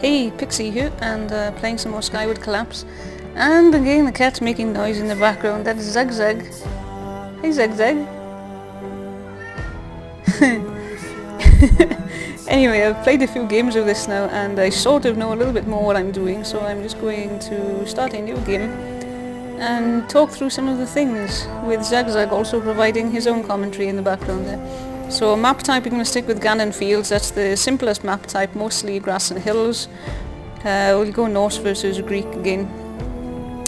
Hey, Pixie here, and playing some more Skyward Collapse. And again, the cat's making noise in the background. That's Zigzag. Hey, Zigzag. Anyway, I've played a few games of this now, and I sort of know a little bit more what I'm doing, so I'm just going to start a new game and talk through some of the things, with Zigzag also providing his own commentary in the background there. So map type, we're going to stick with Gannon Fields. That's the simplest map type, mostly grass and hills. We'll go Norse versus Greek again.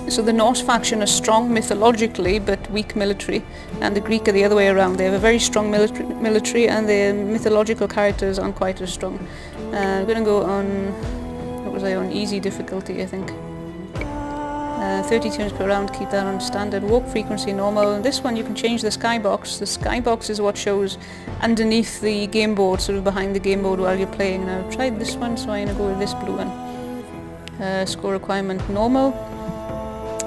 So the Norse faction are strong mythologically but weak military, and the Greek are the other way around. They have a very strong military and their mythological characters aren't quite as strong. I'm going to go on, what was I on, easy difficulty I think. 30 turns per round, keep that on standard. Walk frequency normal. And this one you can change the skybox. The skybox is what shows underneath the game board, sort of behind the game board while you're playing. Now I've tried this one, so I'm going to go with this blue one. Score requirement normal.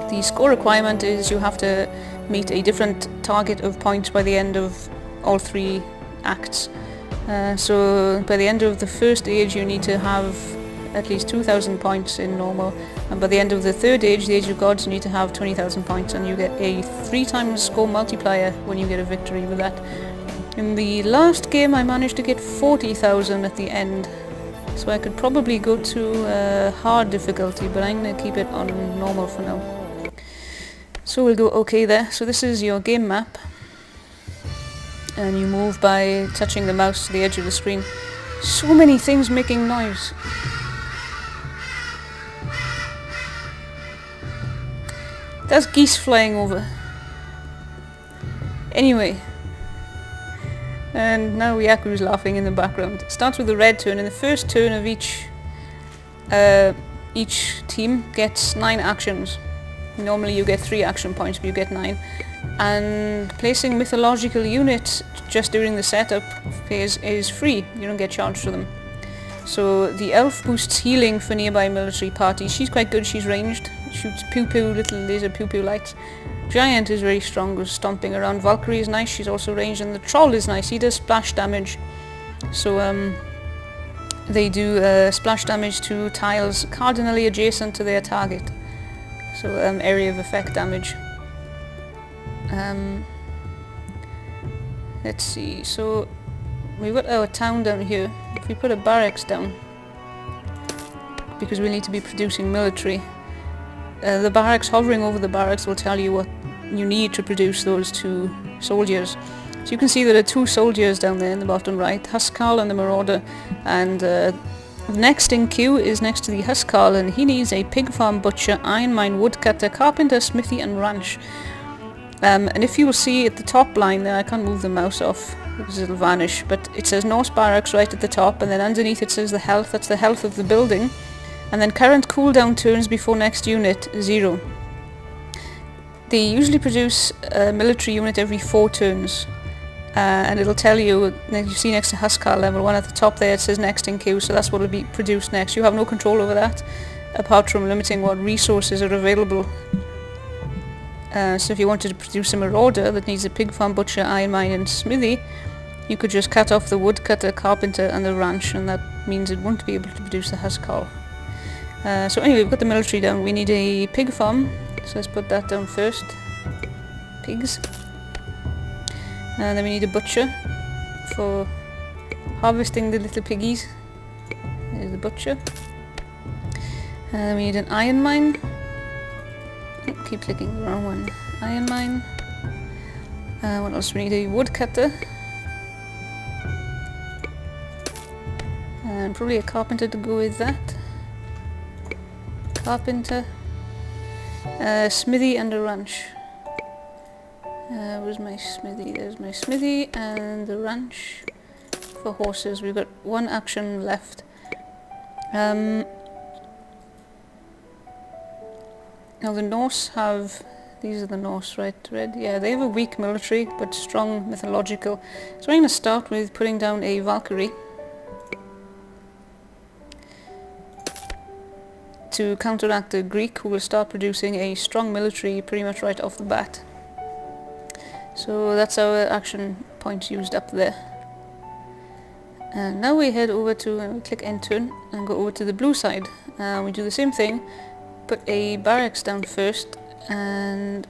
The score requirement is you have to meet a different target of points by the end of all three acts. So by the end of the first age you need to have at least 2,000 points in normal, and by the end of the third age, the Age of Gods, you need to have 20,000 points, and you get a 3 times score multiplier when you get a victory with that. In the last game I managed to get 40,000 at the end, so I could probably go to hard difficulty, but I'm going to keep it on normal for now. So we'll go OK there. So this is your game map, and you move by touching the mouse to the edge of the screen. So many things making noise. There's geese flying over. Anyway, and now Yaku's laughing in the background. It starts with a red turn, and the first turn of each team gets 9 actions. Normally you get 3 action points, but you get 9. And placing mythological units just during the setup phase is free. You don't get charged for them. So the elf boosts healing for nearby military parties. She's quite good, she's ranged. Shoots pew-pew, little laser pew-pew lights. Giant is very strong, goes stomping around. Valkyrie is nice, she's also ranged. And the troll is nice, he does splash damage. So they do splash damage to tiles cardinally adjacent to their target. So area of effect damage. Let's see, so we've got our town down here. If we put a barracks down, because we need to be producing military, the barracks, hovering over the barracks, will tell you what you need to produce those 2 soldiers. So you can see there are 2 soldiers down there in the bottom right, Huskarl and the Marauder, and next in queue is next to the Huskarl, and he needs a pig farm, butcher, iron mine, woodcutter, carpenter, smithy and ranch. And if you will see at the top line there, I can't move the mouse off because it'll vanish, but it says Norse Barracks right at the top, and then underneath it says the health. That's the health of the building. And then current cooldown turns before next unit, 0. They usually produce a military unit every 4 turns. And it'll tell you, you see next to Huskarl level 1 at the top there, it says next in queue, so that's what will be produced next. You have no control over that, apart from limiting what resources are available. So if you wanted to produce a marauder that needs a pig farm, butcher, iron mine and smithy, you could just cut off the woodcutter, carpenter and the ranch, and that means it won't be able to produce the Huskarl. So anyway, we've got the military down. We need a pig farm, so let's put that down first. Pigs. And then we need a butcher for harvesting the little piggies. There's the butcher. And then we need an iron mine. Oh, keep clicking the wrong one. Iron mine. What else? We need a woodcutter. And probably a carpenter to go with that. Carpenter. Smithy and a ranch. Where's my smithy? There's my smithy and the ranch for horses. We've got 1 action left. Now the Norse have, these are the Norse, right? Red? Yeah, they have a weak military but strong mythological. So I'm going to start with putting down a Valkyrie to counteract the Greek, who will start producing a strong military pretty much right off the bat. So that's our action points used up there. And now we head over to, we click end turn and go over to the blue side. We do the same thing, put a barracks down first, and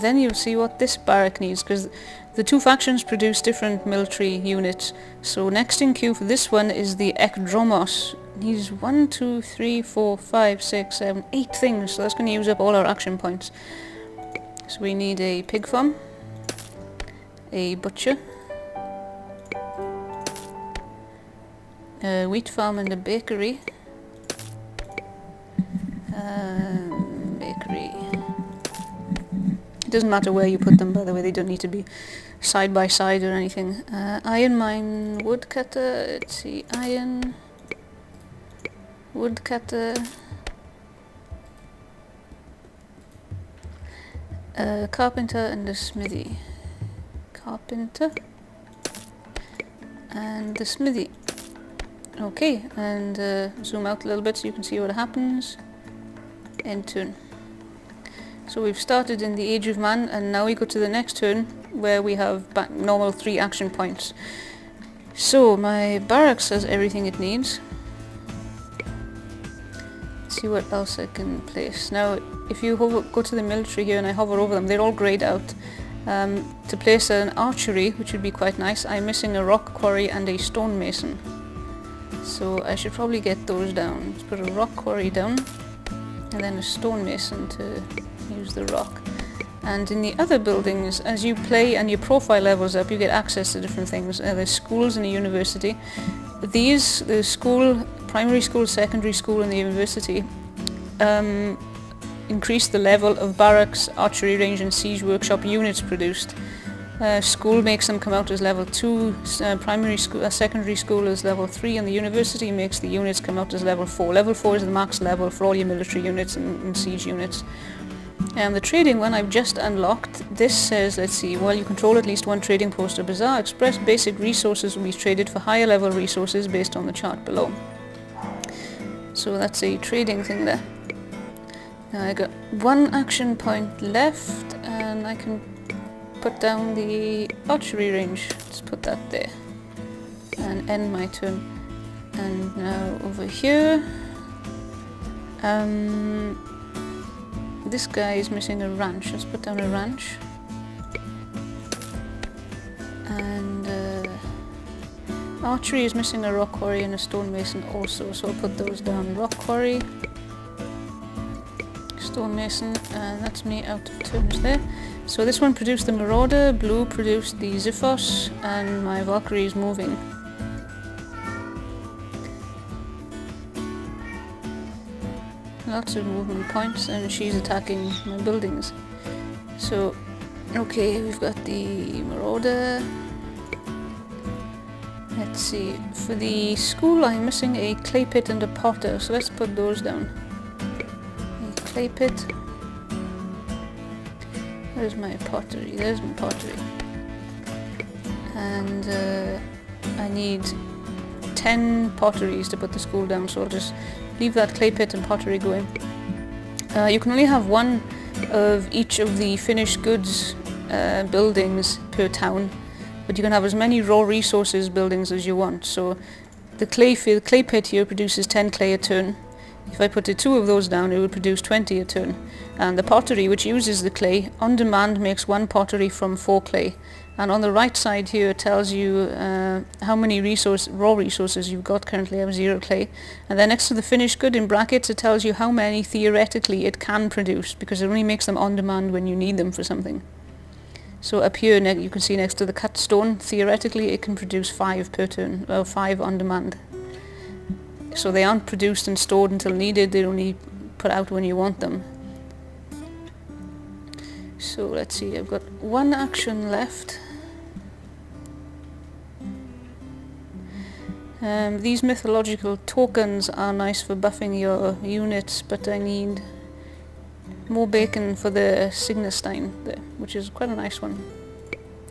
then you'll see what this barrack needs, because the two factions produce different military units. So next in queue for this one is the Ekdromos. Needs 1, 2, 3, 4, 5, 6, 7, 8 things, so that's going to use up all our action points. So we need a pig farm, a butcher, a wheat farm and a bakery. Bakery. It doesn't matter where you put them, by the way, they don't need to be side by side or anything. Iron mine, woodcutter, let's see, iron, woodcutter, carpenter and a smithy. Carpenter and the smithy. Okay, and zoom out a little bit so you can see what happens. End turn. So we've started in the Age of Man, and now we go to the next turn where we have normal 3 action points. So my barracks has everything it needs. Let's see what else I can place. Now if you go to the military here and I hover over them, they're all greyed out. To place an archery, which would be quite nice, I'm missing a rock quarry and a stonemason. So I should probably get those down. Let's put a rock quarry down and then a stonemason to use the rock. And in the other buildings, as you play and your profile levels up, you get access to different things. There's schools and a university. These, the school, primary school, secondary school and the university, increase the level of barracks, archery range and siege workshop units produced. School makes them come out as level 2, primary school, secondary school is level 3, and the university makes the units come out as level 4. Level 4 is the max level for all your military units and siege units. The trading one I've just unlocked. This says, let's see, while you control at least one trading post or bazaar, express basic resources will be traded for higher level resources based on the chart below. So that's a trading thing there. Now I got 1 action point left, and I can put down the archery range. Let's put that there and end my turn. And now over here, this guy is missing a ranch. Let's put down a ranch. And archery is missing a rock quarry and a stonemason also, so I'll put those down. Rock quarry, stonemason, and that's me out of turns there. So this one produced the Marauder, blue produced the Xiphos, and my Valkyrie is moving. Lots of movement points, and she's attacking my buildings. So, okay, we've got the Marauder. Let's see, for the school I'm missing a clay pit and a potter, so let's put those down. A clay pit. Where's my pottery? There's my pottery. And I need 10 potteries to put the school down, so I'll just leave that clay pit and pottery going. You can only have 1 of each of the finished goods buildings per town, but you can have as many raw resources buildings as you want. So the clay pit here produces 10 clay a turn. If I put 2 of those down, it would produce 20 a turn. And the pottery, which uses the clay, on demand makes 1 pottery from 4 clay. And on the right side here it tells you how many raw resources you've got. Currently I have 0 clay. And then next to the finished good in brackets it tells you how many theoretically it can produce, because it only makes them on demand when you need them for something. So up here you can see next to the cut stone, theoretically it can produce 5 per turn, well 5 on demand. So they aren't produced and stored until needed, they're only put out when you want them. So let's see, I've got 1 action left. These mythological tokens are nice for buffing your units, but I need more bacon for the Signestein there, which is quite a nice one.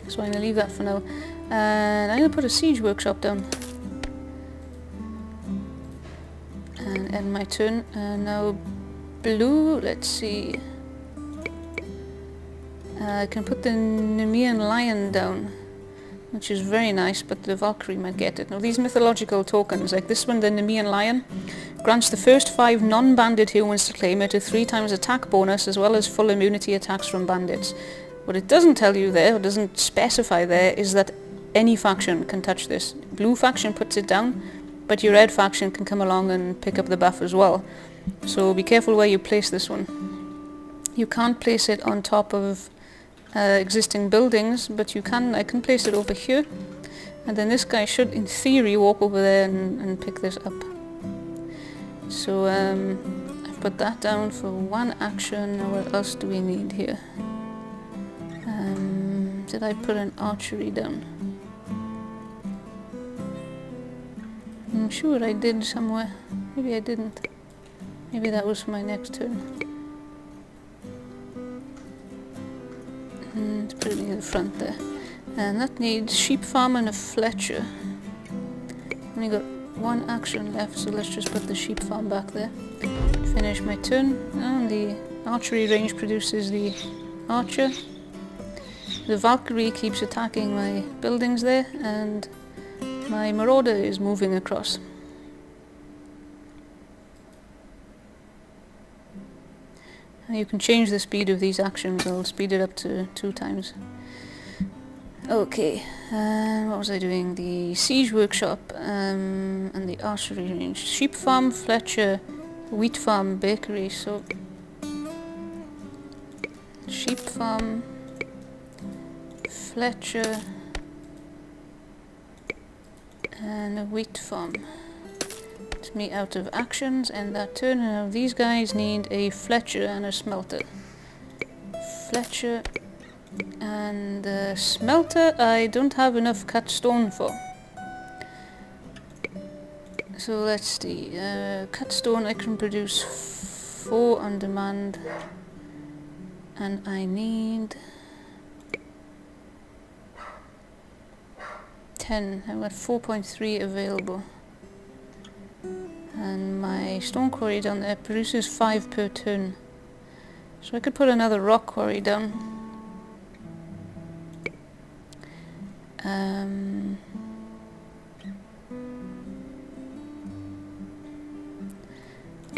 So I'm going to leave that for now. And I'm going to put a siege workshop down. And end my turn. And now blue, let's see. I can put the Nemean lion down. which is very nice, but the Valkyrie might get it. Now these mythological tokens, like this one, the Nemean Lion, grants the first 5 non-bandit humans to claim it a 3 times attack bonus as well as full immunity attacks from bandits. What it doesn't tell you there, or doesn't specify there, is that any faction can touch this. Blue faction puts it down, but your red faction can come along and pick up the buff as well. So be careful where you place this one. You can't place it on top of existing buildings, but I can place it over here, and then this guy should in theory walk over there and pick this up. So I've put that down for 1 action. Now what else do we need here? Did I put an archery down? I'm sure I did somewhere. Maybe I didn't. Maybe that was for my next turn. Let's put it near the front there. And that needs sheep farm and a Fletcher. Only got 1 action left, so let's just put the sheep farm back there. Finish my turn. And the archery range produces the archer. The Valkyrie keeps attacking my buildings there, and my marauder is moving across. You can change the speed of these actions. I'll speed it up to 2 times. Okay, what was I doing? The siege workshop and the archery range. Sheep farm, Fletcher, wheat farm, bakery. So sheep farm, Fletcher, and a wheat farm. It's me out of actions and that turn. Now these guys need a Fletcher and a smelter. Fletcher and smelter I don't have enough cut stone for. So let's see. Cut stone I can produce 4 on demand, and I need 10. I've got 4.3 available. And my stone quarry down there produces 5 per turn. So I could put another rock quarry down.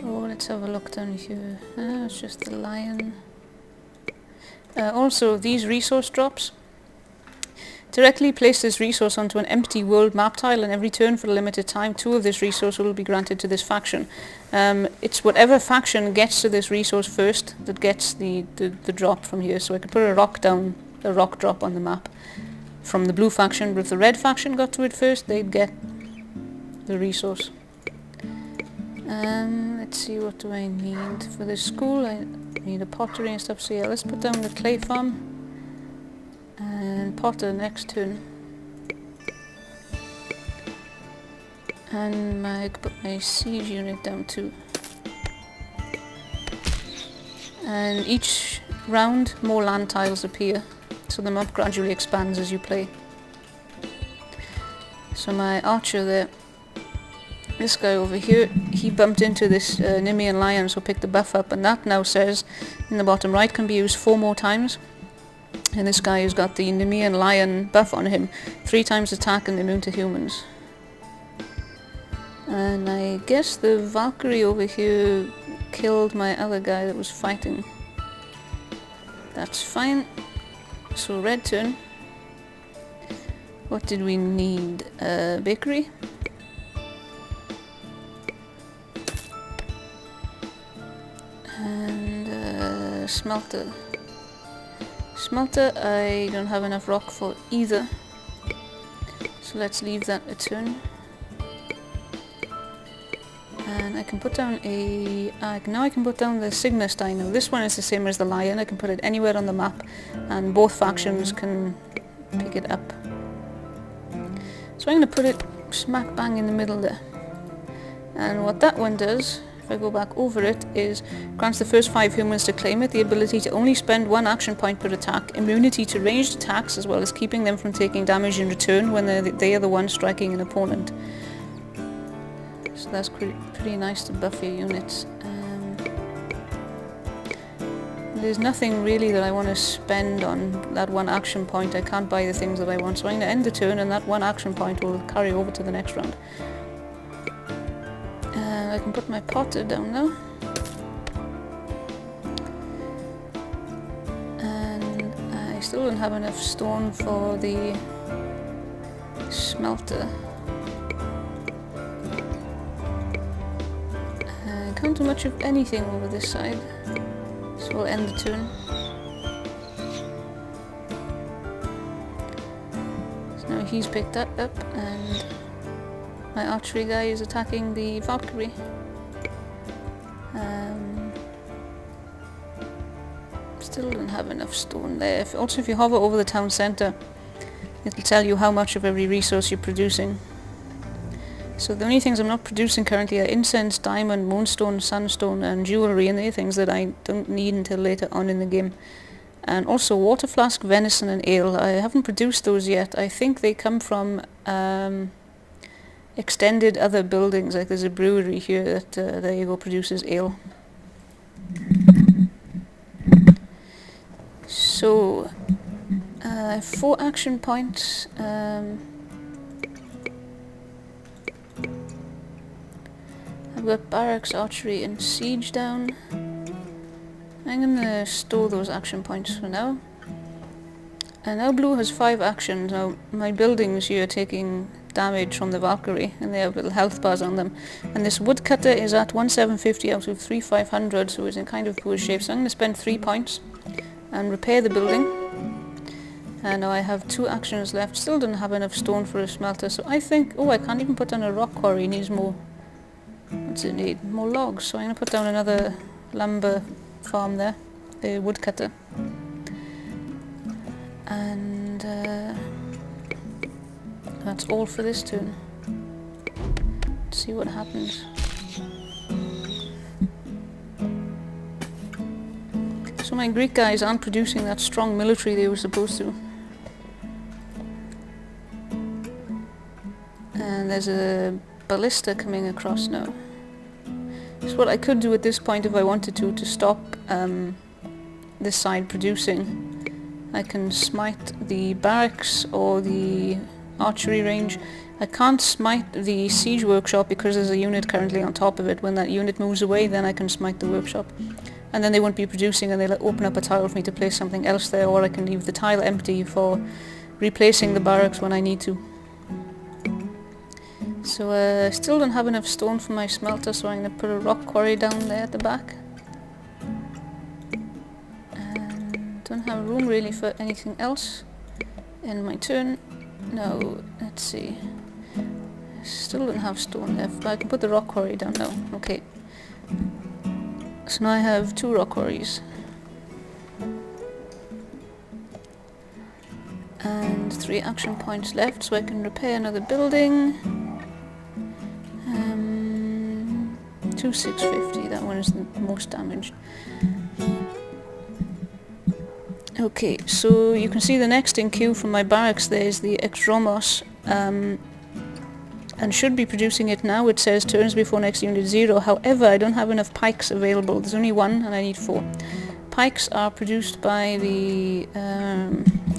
Oh, let's have a look down here. It's just the lion. Also, these resource drops. Directly place this resource onto an empty world map tile, and every turn for a limited time 2 of this resource will be granted to this faction. It's whatever faction gets to this resource first that gets the drop from here. So I could put a rock drop on the map from the blue faction, but if the red faction got to it first, they'd get the resource. Let's see, what do I need for this school? I need a pottery and stuff, so yeah, let's put down the clay farm and potter next turn. And I could put my siege unit down too. And each round more land tiles appear, so the map gradually expands as you play. So my archer there, this guy over here, he bumped into this Nemean lion, so picked the buff up, and that now says in the bottom right can be used 4 more times. And this guy has got the Nemean lion buff on him, 3 times attack and immune to humans. And I guess the Valkyrie over here killed my other guy that was fighting. That's fine. So red turn. What did we need? Bakery. And smelter. Smelter I don't have enough rock for either. So let's leave that a turn. And I can put down now I can put down the Signestein. Now this one is the same as the lion. I can put it anywhere on the map and both factions can pick it up. So I'm going to put it smack bang in the middle there. And what that one does, if I go back over it, is grants the first 5 humans to claim it the ability to only spend 1 action point per attack, immunity to ranged attacks, as well as keeping them from taking damage in return when they are the ones striking an opponent. So that's pretty nice to buff your units. there's nothing really that I want to spend on that one action point. I can't buy the things that I want, so I'm going to end the turn and that one action point will carry over to the next round. I can put my potter down now. And I still don't have enough stone for the smelter. I can't do much of anything over this side, so we'll end the turn. So now he's picked that up and my archery guy is attacking the Valkyrie. Still don't have enough stone there. Also, if you hover over the town centre, it'll tell you how much of every resource you're producing. So the only things I'm not producing currently are incense, diamond, moonstone, sunstone and jewellery, and they're things that I don't need until later on in the game. And also water flask, venison and ale. I haven't produced those yet. I think they come from extended other buildings, like there's a brewery here that, there you go, produces ale. So, 4 action points. I've got barracks, archery and siege down. I'm gonna store those action points for now. And now blue has 5 actions. Now my buildings here are taking damage from the Valkyrie and they have little health bars on them. And this woodcutter is at 1750 out of 3500, so it's in kind of poor shape. So I'm going to spend 3 points and repair the building. And now I have 2 actions left. Still don't have enough stone for a smelter, so I think, oh, I can't even put down a rock quarry. It needs more, what's it need? More logs. So I'm going to put down another lumber farm there, a woodcutter. And that's all for this turn. Let's see what happens. So my Greek guys aren't producing that strong military they were supposed to. And there's a ballista coming across now. So what I could do at this point if I wanted to stop this side producing, I can smite the barracks or the archery range. I can't smite the siege workshop because there's a unit currently on top of it. When that unit moves away, then I can smite the workshop. And then they won't be producing and they'll open up a tile for me to place something else there, or I can leave the tile empty for replacing the barracks when I need to. So I still don't have enough stone for my smelter, so I'm going to put a rock quarry down there at the back. And don't have room really for anything else. End my turn. Now, let's see. Still don't have stone left, but I can put the rock quarry down now. Okay. So now I have 2 rock quarries. And 3 action points left, so I can repair another building. 2650, that one is the most damaged. Okay, so you can see the next in queue from my barracks there is the Extromos, and should be producing it now. It says turns before next unit 0, however I don't have enough pikes available. There's only 1 and I need 4. Pikes are produced by the,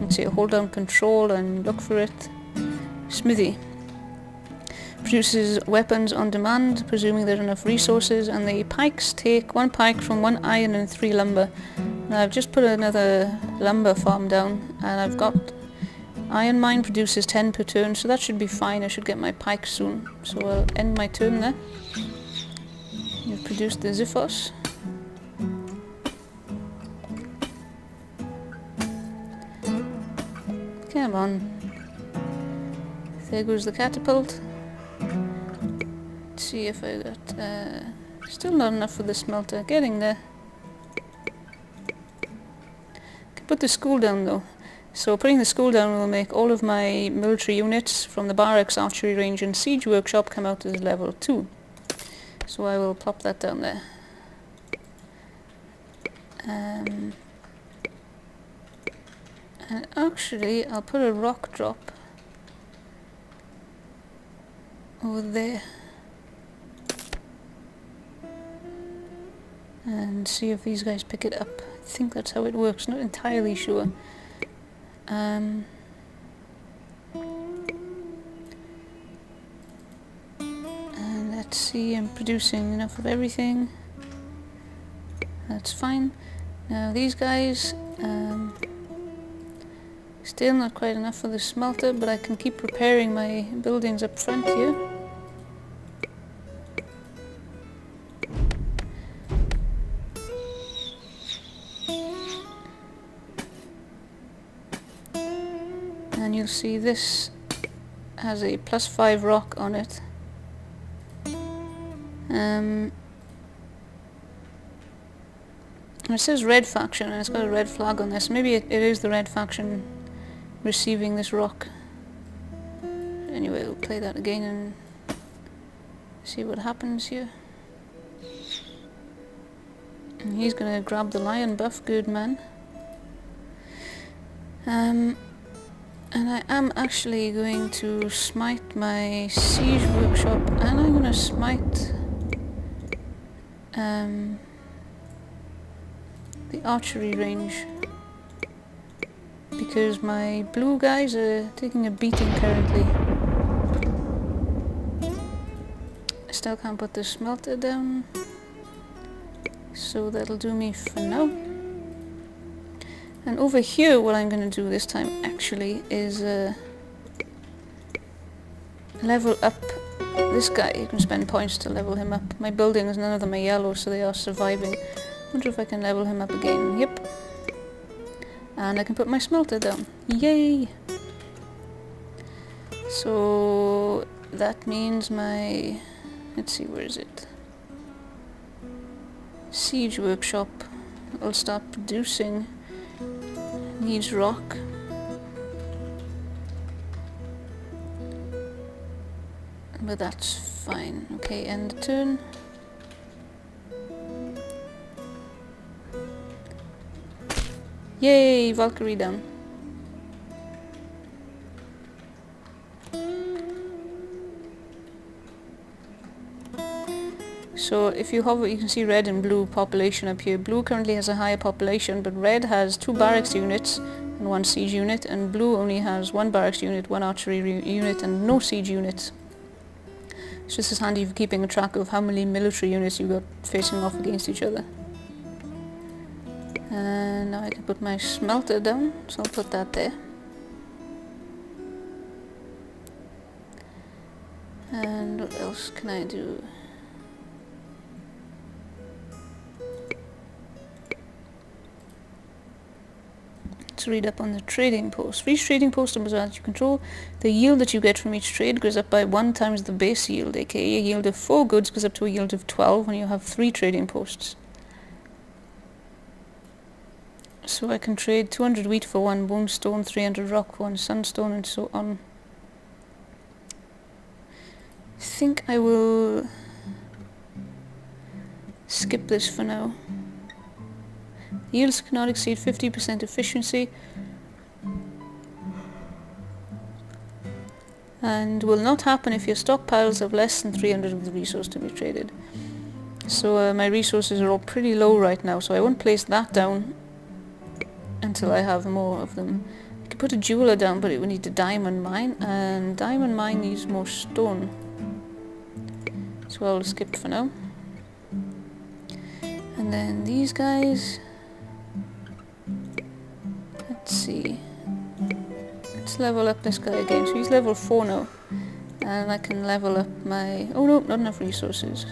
let's see, hold down control and look for it, smithy. Produces weapons on demand, presuming there are enough resources, and the pikes take 1 pike from 1 iron and 3 lumber. Now I've just put another lumber farm down, and I've got iron mine produces 10 per turn, so that should be fine. I should get my pikes soon, so I'll end my turn there. You've produced the Xiphos. Come on. There goes the catapult. Let's see if I got... still not enough for the smelter. Getting there. Can put the school down though. So putting the school down will make all of my military units from the barracks, archery range and siege workshop come out as level 2. So I will plop that down there. And actually I'll put a rock drop over there and see if these guys pick it up. I think that's how it works, not entirely sure. And let's see, I'm producing enough of everything. That's fine. Now these guys, still not quite enough for the smelter, but I can keep repairing my buildings up front here. And you'll see this has a +5 rock on it. And it says red faction and it's got a red flag on this. Maybe it is the red faction receiving this rock. Anyway, we'll play that again and see what happens here. And he's gonna grab the lion buff, good man. And I am actually going to smite my siege workshop, and I'm gonna smite the archery range, because my blue guys are taking a beating currently. I still can't put the smelter down, so that'll do me for now. And over here, what I'm going to do this time actually is level up this guy. You can spend points to level him up. My buildings, none of them are yellow, so they are surviving. Wonder if I can level him up again. Yep. And I can put my smelter down. Yay! So that means my... let's see, where is it? Siege workshop will start producing. Needs rock. But that's fine. Okay, end the turn. Yay, Valkyrie down. So if you hover, you can see red and blue population up here. Blue currently has a higher population, but red has 2 barracks units and 1 siege unit, and blue only has 1 barracks unit, 1 archery unit, and no siege units. So this is handy for keeping a track of how many military units you've got facing off against each other. And now I can put my smelter down, so I'll put that there. And what else can I do? Let's read up on the trading post. For each trading post that you control, the yield that you get from each trade goes up by 1 times the base yield, aka a yield of 4 goods goes up to a yield of 12 when you have 3 trading posts. So I can trade 200 wheat for 1 moonstone, 300 rock for 1 sunstone, and so on. I think I will skip this for now. Yields cannot exceed 50% efficiency and will not happen if your stockpiles have less than 300 of the resource to be traded. So my resources are all pretty low right now, so I won't place that down until I have more of them. I could put a jeweler down, but it would need a diamond mine, and diamond mine needs more stone. So I'll skip for now. And then these guys... let's see. Let's level up this guy again. So he's level 4 now. And I can level up my... oh no, not enough resources.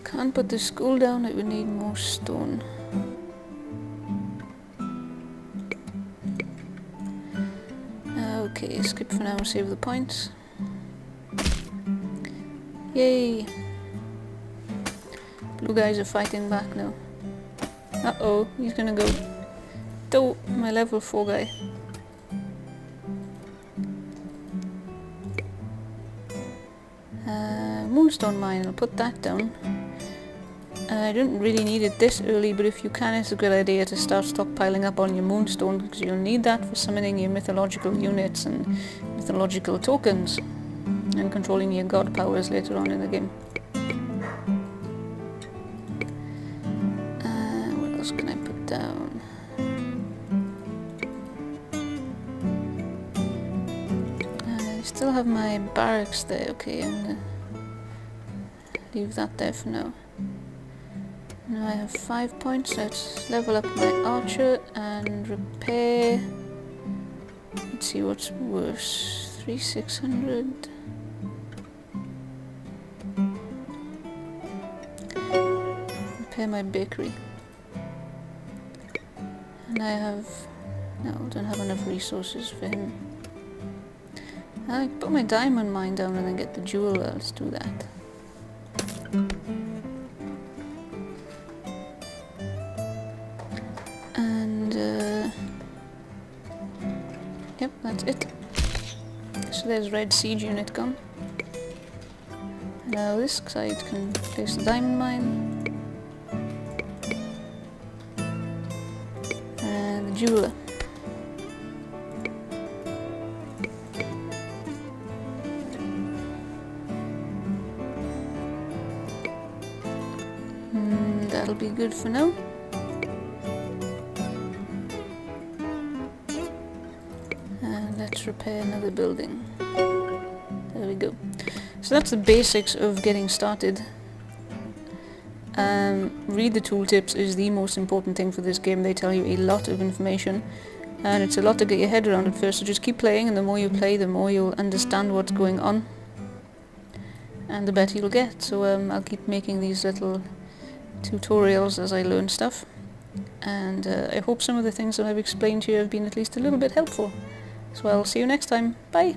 Can't put the school down, it would need more stone. Okay, skip for now and save the points. Yay! Blue guys are fighting back now. Uh-oh, he's gonna go. To my level 4 guy. Moonstone mine, I'll put that down. I don't really need it this early, but if you can, it's a good idea to start stockpiling up on your moonstone, because you'll need that for summoning your mythological units and mythological tokens. and controlling your god powers later on in the game. What else can I put down? I still have my barracks there. Okay, I'm gonna leave that there for now. Now I have 5 points. Let's level up my archer and repair. Let's see what's worse. 3,600. Repair my bakery. And I have... no, don't have enough resources for him. I can put my diamond mine down and then get the jewel. Let's do that. And yep, that's it. So there's red siege unit gone. Now this side can place the diamond mine and the jeweler. That'll be good for now. And let's repair another building. There we go. So that's the basics of getting started. Read the tooltips is the most important thing for this game. They tell you a lot of information and it's a lot to get your head around at first, so just keep playing, and the more you play the more you'll understand what's going on and the better you'll get. So I'll keep making these little tutorials as I learn stuff, and I hope some of the things that I've explained to you have been at least a little bit helpful. So I'll see you next time. Bye!